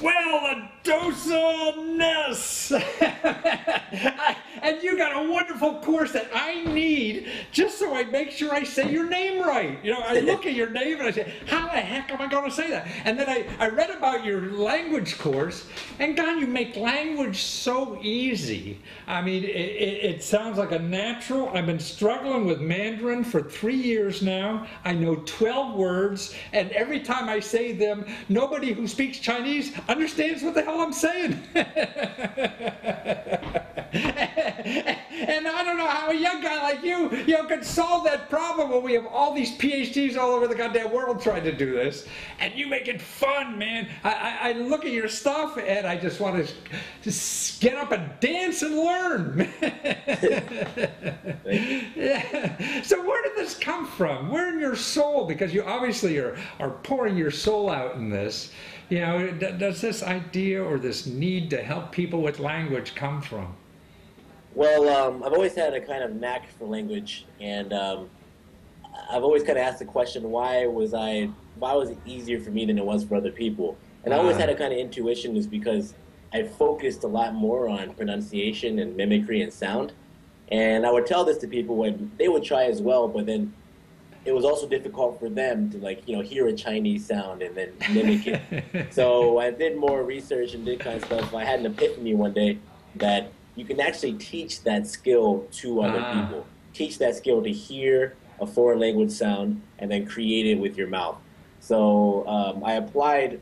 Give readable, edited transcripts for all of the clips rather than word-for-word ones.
Well, a dose of Ness. And you got a wonderful course that I need just so I make sure I say your name right. You know, I look at your name and I say, how the heck am I going to say that? And then I read about your language course, and God, you make language so easy. I mean, it sounds like a natural. I've been struggling with Mandarin for 3 years now. I know 12 words, and every time I say them, nobody who speaks Chinese understands what the hell I'm saying. And I don't know how a young guy like you could solve that problem when we have all these PhDs all over the goddamn world trying to do this, and you make it fun, man. I look at your stuff and I just want to just get up and dance and learn. Yeah. So where did this come from? Where in your soul? Because you obviously are pouring your soul out in this. You know, does this idea or this need to help people with language come from? Well, I've always had a kind of knack for language, and I've always kind of asked the question, why was it easier for me than it was for other people? And I always had a kind of intuition is because I focused a lot more on pronunciation and mimicry and sound. And I would tell this to people when they would try as well, but then it was also difficult for them to, like, hear a Chinese sound and then mimic it. So I did more research and did kind of stuff. I had an epiphany one day that you can actually teach that skill to other people. Teach that skill to hear a foreign language sound and then create it with your mouth. So I applied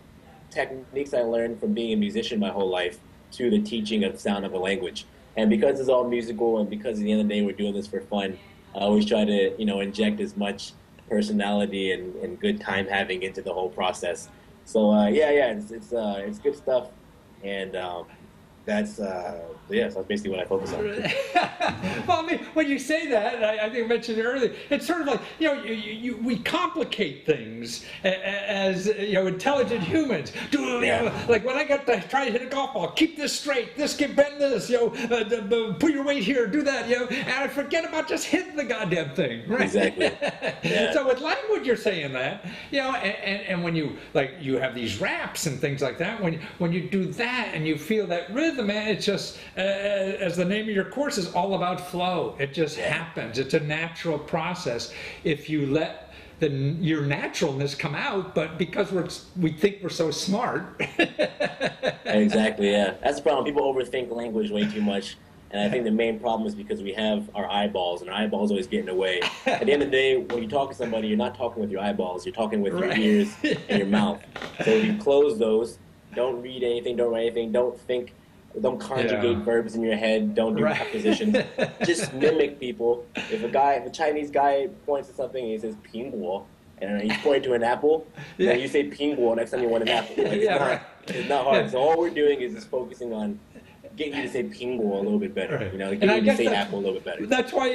techniques I learned from being a musician my whole life to the teaching of sound of a language. And because it's all musical and because at the end of the day we're doing this for fun, I always try to inject as much personality and good time having into the whole process. So it's good stuff, and that's basically what I focus on. Well, I mean, when you say that, I think I mentioned it earlier, it's sort of like, we complicate things as, intelligent humans. Like when I got to try to hit a golf ball, keep this straight, bend this, put your weight here, do that, and I forget about just hitting the goddamn thing, right? Exactly. Yeah. So with language, you're saying that, and when you have these raps and things like that, when you do that and you feel that rhythm, man, it's just, as the name of your course is, all about flow. It just happens. It's a natural process. If you let your naturalness come out, but because we think we're so smart. Exactly, yeah. That's the problem. People overthink language way too much. And I think the main problem is because we have our eyeballs, and our eyeballs always get in the way. At the end of the day, when you talk to somebody, you're not talking with your eyeballs. You're talking with your ears and your mouth. So if you close those, don't read anything, don't write anything, don't think, don't conjugate verbs in your head, don't do prepositions. Just mimic people. If a Chinese guy points to something and he says 苹果, and he's pointing to an apple, then you say 苹果next time you want an apple. Like, it's not hard. So all we're doing is just focusing on getting you to say 苹果 a little bit better. Getting you to say apple a little bit better. That's why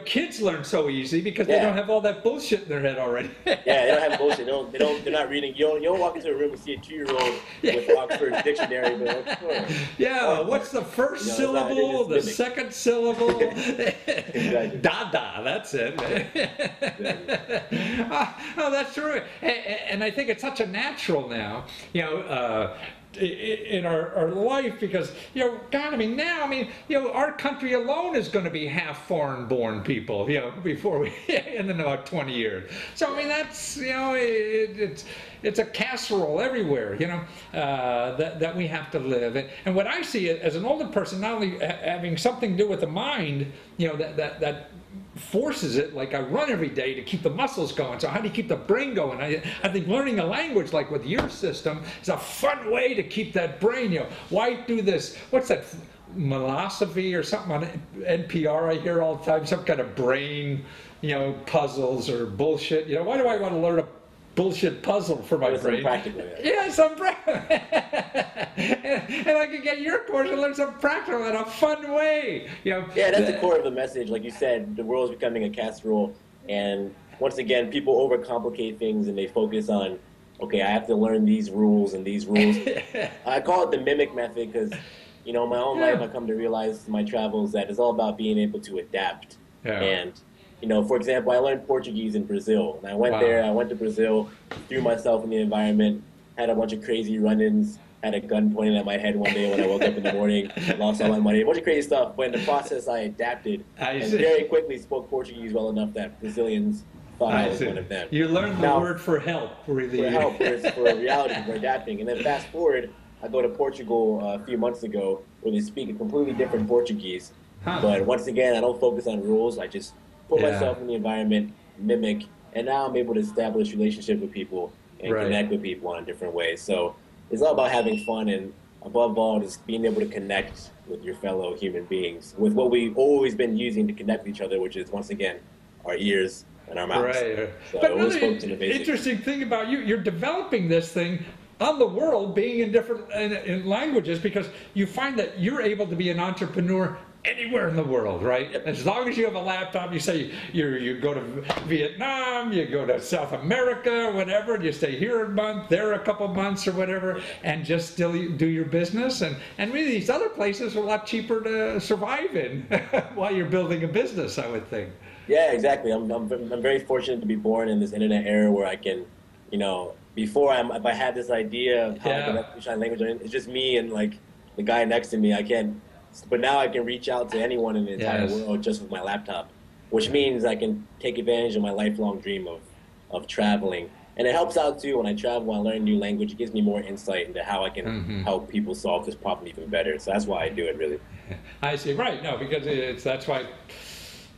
kids learn so easy, because they don't have all that bullshit in their head already. Yeah, they don't have bullshit. They're not reading. You don't walk into a room and see a 2-year-old with Oxford Dictionary. But, what's the first syllable? The second syllable? Exactly. Dada. That's it. Oh, that's true. And I think it's such a natural now. In our life, because God, our country alone is going to be half foreign born people, before we in about 20 years. So that's it's a casserole everywhere, that we have to live. And what I see as an older person, not only having something to do with the mind, that forces it. Like I run every day to keep the muscles going. So how do you keep the brain going? I think learning a language like with your system is a fun way to keep that brain. Why do this? What's that? Philosophy or something on NPR I hear all the time. Some kind of brain, puzzles or bullshit. Why do I want to learn a bullshit puzzle for my brain? Practical, some practical. And I can get your course and learn some practical in a fun way. Yeah, that's the core of the message. Like you said, the world is becoming a casserole, and once again, people overcomplicate things and they focus on, okay, I have to learn these rules and these rules. I call it the mimic method because, in my own life, I come to realize in my travels that it's all about being able to adapt. And for example, I learned Portuguese in Brazil, and I went there. I went to Brazil, threw myself in the environment, had a bunch of crazy run-ins, had a gun pointed at my head one day when I woke up in the morning, lost all my money, a bunch of crazy stuff. But in the process, I adapted and very quickly spoke Portuguese well enough that Brazilians thought I was one of them. You learned the word for help, really. For help, for reality, for adapting. And then fast forward, I go to Portugal a few months ago where they speak a completely different Portuguese. But once again, I don't focus on rules. I just put myself in the environment, mimic, and now I'm able to establish relationships with people and connect with people in different ways. So it's all about having fun and, above all, just being able to connect with your fellow human beings with what we've always been using to connect with each other, which is, once again, our ears and our mouths. Right. So but another interesting thing about you, you're developing this thing on the world, being in different in languages, because you find that you're able to be an entrepreneur anywhere in the world, right? Yep. As long as you have a laptop, you say you go to Vietnam, you go to South America, whatever, and you stay here a month, there a couple months or whatever, and just still do your business. And really these other places are a lot cheaper to survive in while you're building a business, I would think. Yeah, exactly. I'm very fortunate to be born in this internet era where I can, you know, before if I had this idea of how I can revolutionize language, it's just me and like the guy next to me. I can't. But now I can reach out to anyone in the entire world just with my laptop, which means I can take advantage of my lifelong dream of traveling. And it helps out too when I travel, I learn a new language. It gives me more insight into how I can help people solve this problem even better. So that's why I do it, really. I see. Right. No, because that's why.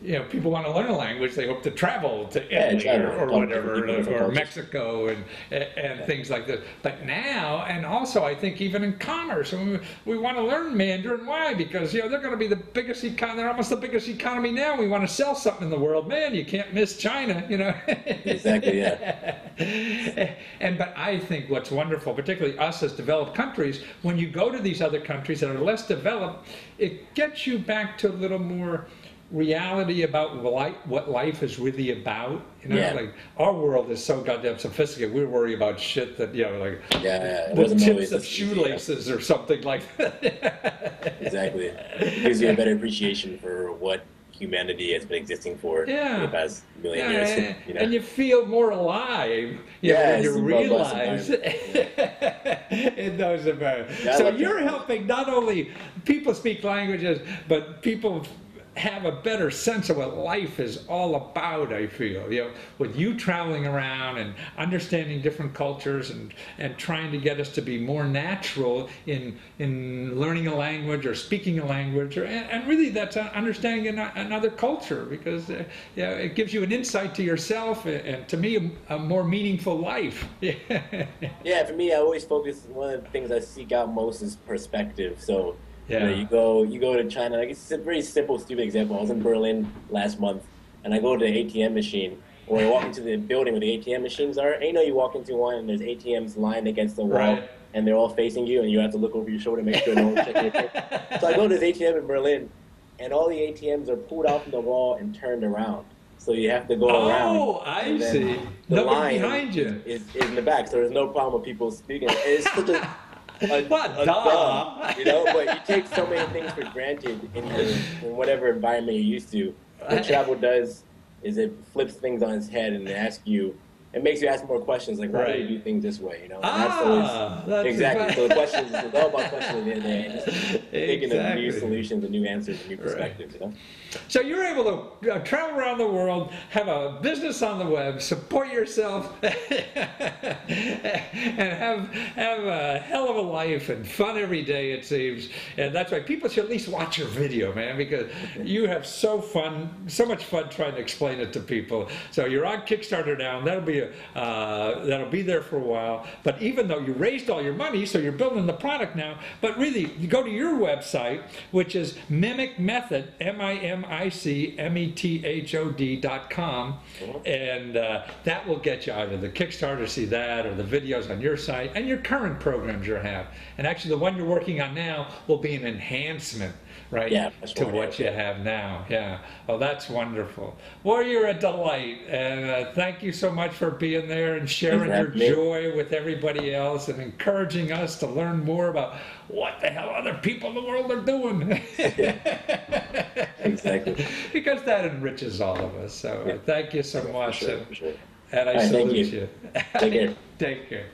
You know, people want to learn a language, they hope to travel to Italy or whatever, or Mexico and things like that. But now, and also I think even in commerce, we want to learn Mandarin. Why? Because, you know, they're going to be the biggest economy, they're almost the biggest economy now. We want to sell something in the world. Man, you can't miss China, you know. Exactly, yeah. But I think what's wonderful, particularly us as developed countries, when you go to these other countries that are less developed, it gets you back to a little more reality about what life is really about. You know, like our world is so goddamn sophisticated. We worry about shit that, you know, like the tips of shoelaces or something like that. Exactly. It gives you a better appreciation for what humanity has been existing for the past million years. You know? And you feel more alive, you know, when you realize it knows about it. So you're helping not only people speak languages, but people have a better sense of what life is all about, I feel. You know, with you traveling around and understanding different cultures and trying to get us to be more natural in learning a language or speaking a language, and really that's understanding another culture, because it gives you an insight to yourself and to me a more meaningful life. Yeah, for me, I always focus, one of the things I seek out most is perspective. So you know, you go to China. Like, it's a very simple, stupid example. I was in Berlin last month, and I go to the ATM machine, or I walk into the building where the ATM machines are. And you know, you walk into one, and there's ATMs lined against the wall, and they're all facing you, and you have to look over your shoulder to make sure no one's checking your thing. So I go to this ATM in Berlin, and all the ATMs are pulled out from the wall and turned around. So you have to go around. Oh, I see. The line behind you is in the back, so there's no problem with people speaking. It's such a dumb, you know, but you take so many things for granted in whatever environment you're used to. What travel does is it flips things on its head and it makes you ask more questions, like, why do you do things this way, you know? And that's exactly. So the questions, it's all about questions at the end of the day, and just thinking of new solutions and new answers and new perspectives, you know? So you're able to travel around the world, have a business on the web, support yourself, and have a hell of a life and fun every day, it seems. And that's why people should at least watch your video, man, because you have so much fun trying to explain it to people. So you're on Kickstarter now, and that'll be there for a while. But even though you raised all your money, so you're building the product now, but really, you go to your website, which is Mimic Method, MIMICMETHOD.com, and that will get you either the Kickstarter, see that, or the videos on your site, and your current programs you have. And actually, the one you're working on now will be an enhancement, right, to what you have now. Yeah. Oh, that's wonderful. Well, you're a delight, and thank you so much for being there and sharing your joy with everybody else and encouraging us to learn more about what the hell other people in the world are doing. Exactly. Because that enriches all of us. So thank you so much. For sure. And I salute you. Take care. Take care.